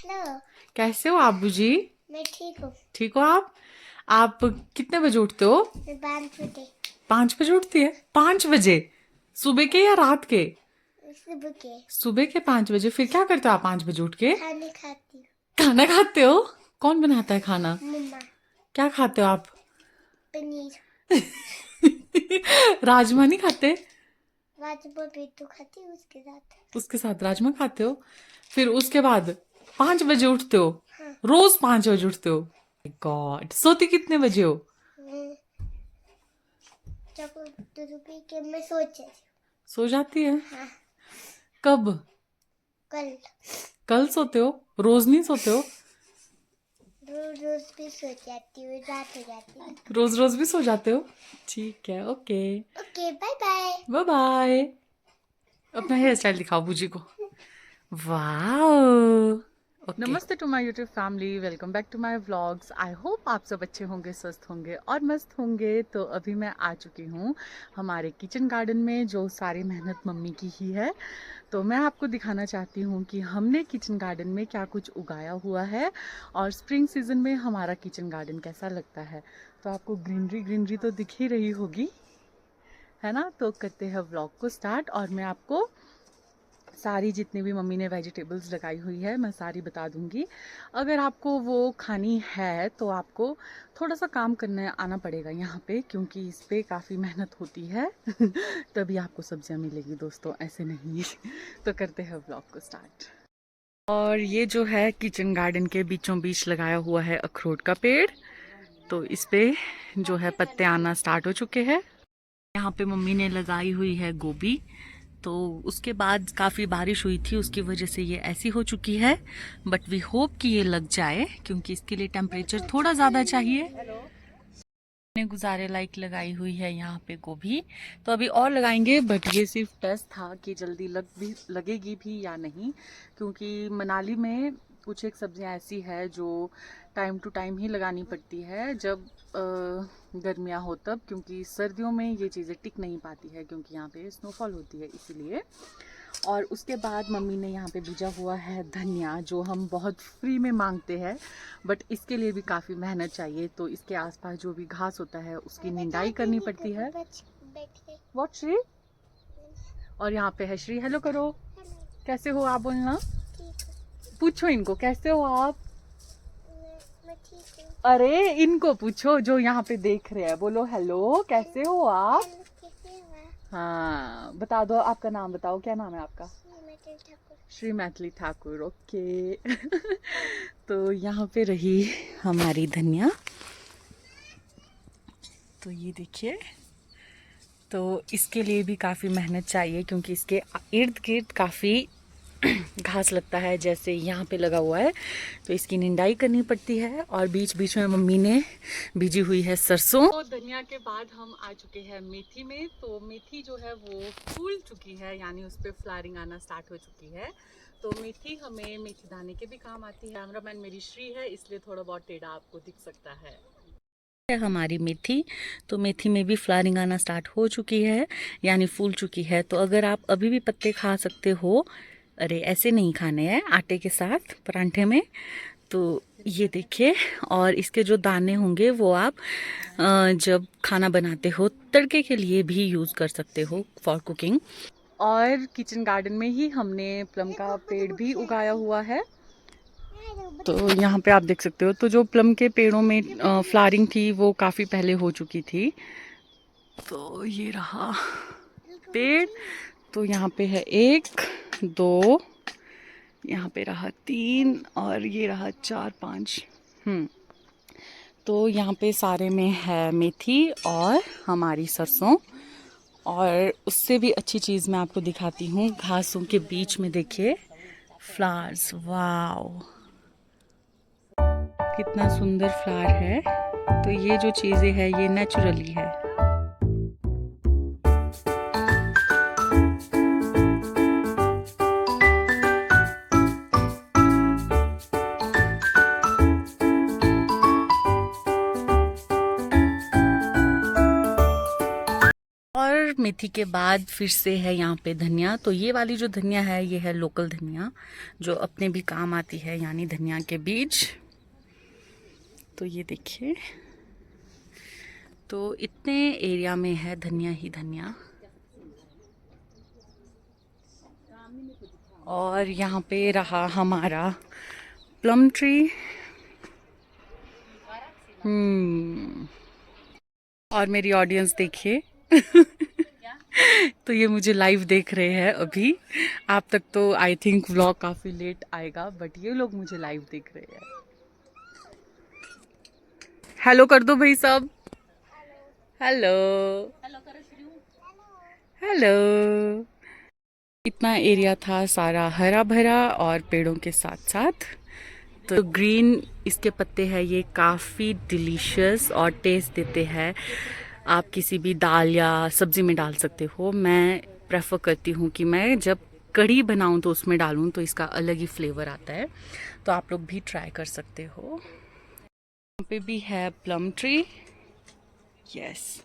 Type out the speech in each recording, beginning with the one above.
Hello. कैसे हो आप जी? मैं ठीक हूँ। ठीक हो आप कितने बजे उठते हो? मैं 5 बजे 5 बजे उठती है? 5 बजे? सुबह के या रात के? सुबह के सुबह के 5 बजे। फिर क्या करते हो आप 5 बजे उठ के? खाने खाती हूँ। खाना खाते हो? कौन बनाता है खाना? मम्मा। क्या खाते हो आप? पनीर। राजमा नहीं खाते? राजमा पेटू खाती हूँ उसके साथ। उसके साथ राजमा खाते हो? फिर उसके बाद 5 बजे उठते हो? हाँ। रोज 5 बजे उठते हो? गॉड, सोती कितने बजे हो? मैं जब रुपये के मैं सोच रही सो जाती है? हूँ। हाँ। कब? कल। कल सोते हो? रोज नहीं सोते हो? रोज रोज भी सो जाती हूँ, रात हो जाती है। रोज रोज भी सो जाते हो? ठीक है, okay. Okay, bye bye. Bye bye. अपना हेयर स्टाइल दिखाओ बूजी को। वाओ। नमस्ते to my YouTube family, welcome back to my vlogs. I hope आप सब अच्छे होंगे, स्वस्थ होंगे और मस्त होंगे। तो अभी मैं आ चुकी हूँ हमारे किचन गार्डन में, जो सारी मेहनत मम्मी की ही है। तो मैं आपको दिखाना चाहती हूँ कि हमने किचन गार्डन में क्या कुछ उगाया हुआ है और स्प्रिंग सीजन में हमारा किचन गार्डन कैसा लगता है। तो आपको ग्रीनरी ग्रीनरी तो दिख ही रही होगी, है ना? तो करते हैं व्लॉग को स्टार्ट और मैं आपको सारी जितनी भी मम्मी ने वेजिटेबल्स लगाई हुई है मैं सारी बता दूंगी। अगर आपको वो खानी है तो आपको थोड़ा सा काम करने आना पड़ेगा यहाँ पे, क्योंकि इस पे काफ़ी मेहनत होती है। तभी आपको सब्जियाँ मिलेगी दोस्तों, ऐसे नहीं। तो करते हैं व्लॉग को स्टार्ट। और ये जो है किचन गार्डन के बीचों बीच लगाया हुआ है अखरोट का पेड़। तो इस पे जो है पत्ते आना स्टार्ट हो चुके हैं। यहाँ पे मम्मी ने लगाई हुई है गोभी। तो उसके बाद काफ़ी बारिश हुई थी, उसकी वजह से ये ऐसी हो चुकी है। बट वी होप कि ये लग जाए, क्योंकि इसके लिए टेम्परेचर थोड़ा ज़्यादा चाहिए। ने गुजारे लाइक लगाई हुई है यहाँ पे गोभी। तो अभी और लगाएंगे, बट ये सिर्फ टेस्ट था कि जल्दी लगेगी भी या नहीं। क्योंकि मनाली में कुछ एक सब्जियां ऐसी है जो टाइम टू टाइम ही लगानी पड़ती है, जब गर्मियाँ हो तब। क्योंकि सर्दियों में ये चीज़ें टिक नहीं पाती है, क्योंकि यहाँ पे स्नोफॉल होती है, इसीलिए। और उसके बाद मम्मी ने यहाँ पे बीजा हुआ है धनिया, जो हम बहुत फ्री में मांगते हैं, बट इसके लिए भी काफ़ी मेहनत चाहिए। तो इसके आसपास जो भी घास होता है उसकी निंदाई करनी पड़ती है। व्हाट श्री? और यहाँ पे है श्री। हेलो करो। कैसे हो आप? बोलना। पूछो इनको, कैसे हो आप? मैं ठीक हूँ। अरे इनको पूछो जो यहाँ पे देख रहे हैं, बोलो हेलो, कैसे हो आप? हेलो, कैसे हो आप? हाँ, बता दो आपका नाम, बताओ क्या नाम है आपका? मैथिली ठाकुर। श्री मैथिली ठाकुर, ओके। तो यहाँ पे रही हमारी धनिया। तो ये देखिए, तो इसके लिए भी काफ़ी मेहनत चाहिए, क्योंकि इसके इर्द गिर्द काफ़ी घास लगता है, जैसे यहाँ पे लगा हुआ है। तो इसकी निंदाई करनी पड़ती है। और बीच बीच में मम्मी ने बीजी हुई है सरसों। तो धनिया के बाद हम आ चुके हैं मेथी में। तो मेथी जो है वो फूल चुकी है, यानी उस पर फ्लावरिंग आना स्टार्ट हो चुकी है। तो मेथी हमें मेथी दाने के भी काम आती है। कैमरामैन मेरी श्री है, इसलिए थोड़ा बहुत टेढ़ा आपको दिख सकता है हमारी मेथी। तो मेथी में भी फ्लावरिंग आना स्टार्ट हो चुकी है, यानी फूल चुकी है। तो अगर आप अभी भी पत्ते खा सकते हो, अरे ऐसे नहीं खाने हैं, आटे के साथ परांठे में। तो ये देखिए। और इसके जो दाने होंगे वो आप जब खाना बनाते हो तड़के के लिए भी यूज़ कर सकते हो, फॉर कुकिंग। और किचन गार्डन में ही हमने प्लम का पेड़ भी उगाया हुआ है। तो यहाँ पे आप देख सकते हो, तो जो प्लम के पेड़ों में फ्लावरिंग थी वो काफ़ी पहले हो चुकी थी। तो ये रहा पेड़। तो यहाँ पे है 1 2, यहाँ पे रहा 3 और ये रहा 4 5। तो यहाँ पे सारे में है मेथी और हमारी सरसों। और उससे भी अच्छी चीज़ मैं आपको दिखाती हूँ, घासों के बीच में देखिए फ्लावर्स। वाओ, कितना सुंदर फ्लावर है। तो ये जो चीज़ें है ये नेचुरली है। और मेथी के बाद फिर से है यहाँ पे धनिया। तो ये वाली जो धनिया है ये है लोकल धनिया, जो अपने भी काम आती है, यानी धनिया के बीज। तो ये देखिए, तो इतने एरिया में है धनिया ही धनिया। और यहाँ पे रहा हमारा प्लम ट्री। और मेरी ऑडियंस देखिए तो ये मुझे लाइव देख रहे हैं अभी। आप तक तो आई थिंक व्लॉग काफी लेट आएगा, बट ये लोग मुझे लाइव देख रहे हैं। हेलो कर दो भाई सब। Hello hello. इतना एरिया था सारा हरा भरा और पेड़ों के साथ साथ। तो ग्रीन इसके पत्ते हैं, ये काफ़ी डिलीशियस और टेस्ट देते हैं। आप किसी भी दाल या सब्जी में डाल सकते हो। मैं प्रेफर करती हूँ कि मैं जब कढ़ी बनाऊँ तो उसमें डालूँ, तो इसका अलग ही फ्लेवर आता है। तो आप लोग भी ट्राई कर सकते हो। यहाँ पे भी है प्लम ट्री। यस।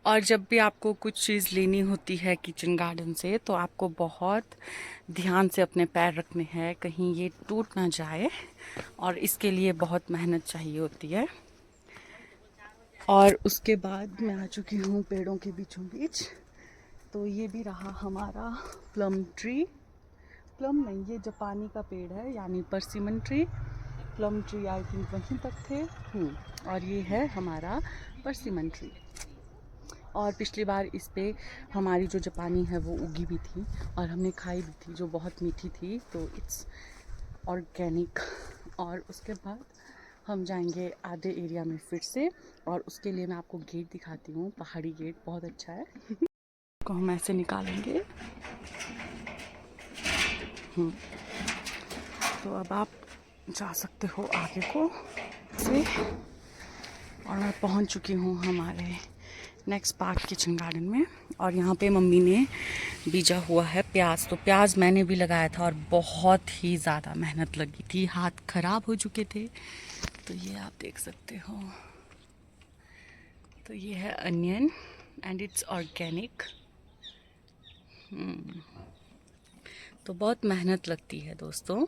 और जब भी आपको कुछ चीज़ लेनी होती है किचन गार्डन से, तो आपको बहुत ध्यान से अपने पैर रखने हैं, कहीं ये टूट ना जाए, और इसके लिए बहुत मेहनत चाहिए होती है। और उसके बाद मैं आ चुकी हूँ पेड़ों के बीचों बीच। तो ये भी रहा हमारा प्लम ट्री। प्लम नहीं, ये जापानी का पेड़ है, यानी persimmon tree. Plum tree I think वहीं तक थे। और ये है हमारा परसिमन ट्री। और पिछली बार इस पे हमारी जो जापानी है वो उगी भी थी और हमने खाई भी थी, जो बहुत मीठी थी। तो इट्स ऑर्गेनिक। और उसके बाद हम जाएंगे आधे एरिया में फिर से, और उसके लिए मैं आपको गेट दिखाती हूँ। पहाड़ी गेट बहुत अच्छा है को हम ऐसे निकालेंगे। तो अब आप जा सकते हो आगे को से। और मैं पहुँच चुकी हूँ हमारे नेक्स्ट पार्ट किचन गार्डन में। और यहाँ पे मम्मी ने बीजा हुआ है प्याज। तो प्याज मैंने भी लगाया था और बहुत ही ज़्यादा मेहनत लगी थी, हाथ खराब हो चुके थे। तो ये आप देख सकते हो। तो ये है अनियन एंड इट्स ऑर्गेनिक। तो बहुत मेहनत लगती है दोस्तों।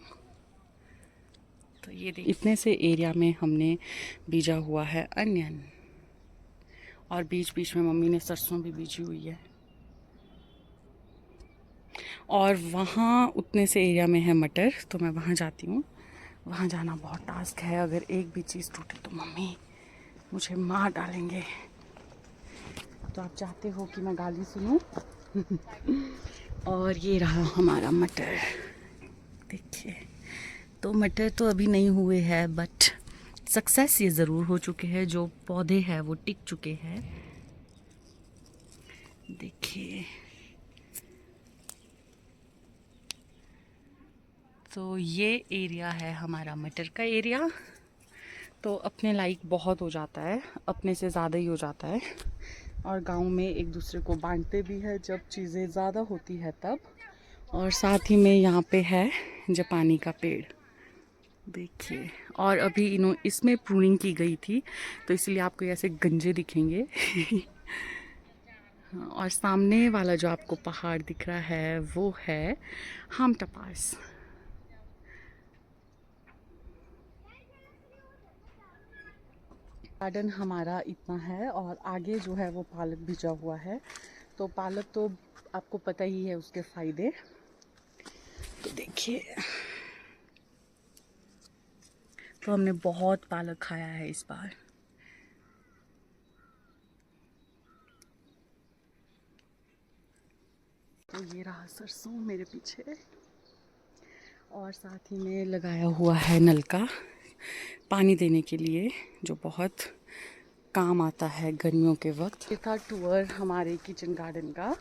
तो ये इतने से एरिया में हमने बीजा हुआ है अनियन। और बीच बीच में मम्मी ने सरसों भी बीजी हुई है। और वहाँ उतने से एरिया में है मटर, तो मैं वहाँ जाती हूँ। वहाँ जाना बहुत टास्क है, अगर एक भी चीज़ टूटे तो मम्मी मुझे मार डालेंगे। तो आप चाहते हो कि मैं गाली सुनूं? और ये रहा हमारा मटर, देखिए। तो मटर तो अभी नहीं हुए हैं, बट सक्सेस ये ज़रूर हो चुके हैं। जो पौधे हैं वो टिक चुके हैं, देखिए। तो ये एरिया है हमारा मटर का एरिया। तो अपने लाइक बहुत हो जाता है, अपने से ज़्यादा ही हो जाता है। और गांव में एक दूसरे को बांटते भी है जब चीज़ें ज़्यादा होती है तब। और साथ ही में यहाँ पे है जापानी का पेड़, देखिए। और अभी इसमें प्रूनिंग की गई थी, तो इसलिए आपको ऐसे गंजे दिखेंगे। और सामने वाला जो आपको पहाड़ दिख रहा है वो है हाम्टा पास। गार्डन हमारा इतना है, और आगे जो है वो पालक भिजा हुआ है। तो पालक तो आपको पता ही है उसके फायदे। तो देखिए, तो हमने बहुत पालक खाया है इस बार। तो ये रहा सरसों मेरे पीछे। और साथ ही में लगाया हुआ है नलका पानी देने के लिए, जो बहुत काम आता है गर्मियों के वक्त। ये था टूर हमारे किचन गार्डन का।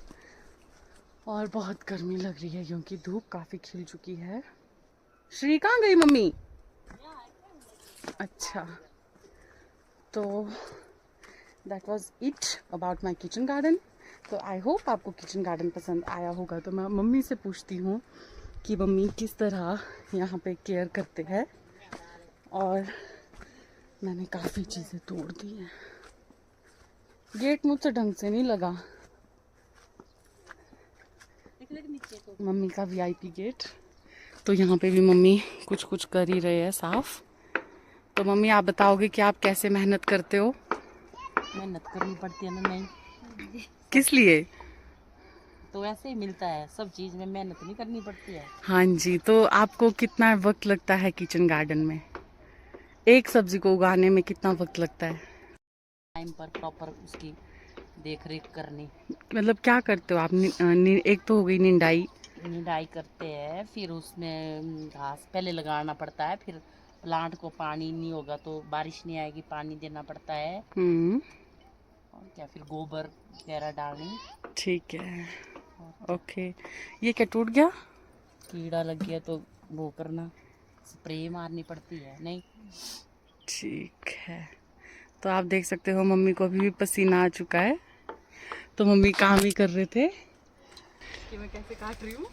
और बहुत गर्मी लग रही है क्योंकि धूप काफ़ी खिल चुकी है। श्री कहाँ गई मम्मी? अच्छा, तो that was it about my kitchen garden. तो आई होप आपको किचन गार्डन पसंद आया होगा। तो मैं मम्मी से पूछती हूँ कि मम्मी किस तरह यहाँ पे केयर करते हैं। और मैंने काफ़ी चीज़ें तोड़ दी हैं। गेट मुझसे ढंग से नहीं लगा। मम्मी का वीआईपी गेट। तो यहाँ पे भी मम्मी कुछ कुछ कर ही रहे हैं साफ। तो मम्मी आप बताओगे कि आप कैसे मेहनत करते हो? मेहनत करनी पड़ती है ना, नहीं किस लिए? तो ऐसे ही मिलता है, सब चीज में मेहनत नहीं करनी पड़ती है। हाँ जी, तो आपको कितना वक्त लगता है किचन गार्डन में? एक सब्जी को उगाने में कितना वक्त लगता है? टाइम पर प्रॉपर उसकी देख रेख करनी। मतलब क्या करते हो आप? एक तो हो गई निंदाई। निराई करते हैं, फिर उसमें घास पहले लगाना पड़ता है, फिर प्लांट को पानी नहीं होगा तो बारिश नहीं आएगी, पानी देना पड़ता है। और क्या, फिर गोबर वगैरह डालनी। ठीक है, ओके। ये क्या टूट गया? कीड़ा लग गया तो वो करना, स्प्रे मारनी पड़ती है। नहीं, ठीक है। तो आप देख सकते हो मम्मी को अभी भी पसीना आ चुका है। तो मम्मी काम ही कर रहे थे कि मैं कैसे काट रही हूँ।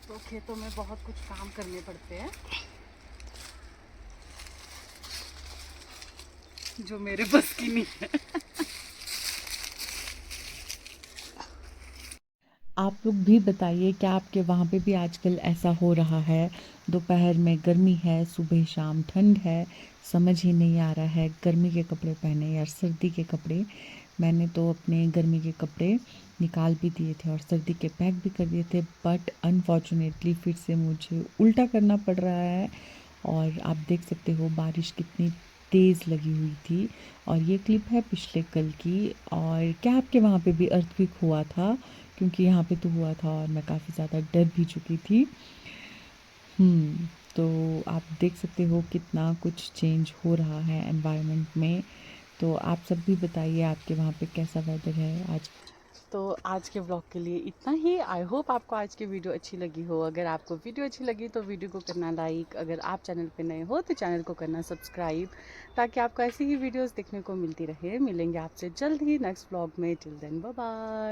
तो खेतों में बहुत कुछ काम करने पड़ते हैं जो मेरे बस की नहीं है। आप लोग भी बताइए क्या आपके वहाँ पे भी आजकल ऐसा हो रहा है? दोपहर में गर्मी है, सुबह शाम ठंड है, समझ ही नहीं आ रहा है गर्मी के कपड़े पहने या सर्दी के कपड़े। मैंने तो अपने गर्मी के कपड़े निकाल भी दिए थे और सर्दी के पैक भी कर दिए थे, बट अनफॉर्चुनेटली फिर से मुझे उल्टा करना पड़ रहा है। और आप देख सकते हो बारिश कितनी तेज़ लगी हुई थी। और ये क्लिप है पिछले कल की। और क्या आपके वहाँ पे भी अर्थक्वेक हुआ था? क्योंकि यहाँ पे तो हुआ था और मैं काफ़ी ज़्यादा डर भी चुकी थी। तो आप देख सकते हो कितना कुछ चेंज हो रहा है एनवायरनमेंट में। तो आप सब भी बताइए आपके वहाँ पे कैसा वेदर है आज। तो आज के व्लॉग के लिए इतना ही। आई होप आपको आज की वीडियो अच्छी लगी हो। अगर आपको वीडियो अच्छी लगी तो वीडियो को करना लाइक, अगर आप चैनल पे नए हो तो चैनल को करना सब्सक्राइब, ताकि आपको ऐसी ही वीडियोस देखने को मिलती रहे। मिलेंगे आपसे जल्द ही नेक्स्ट व्लॉग में। Till then bye bye.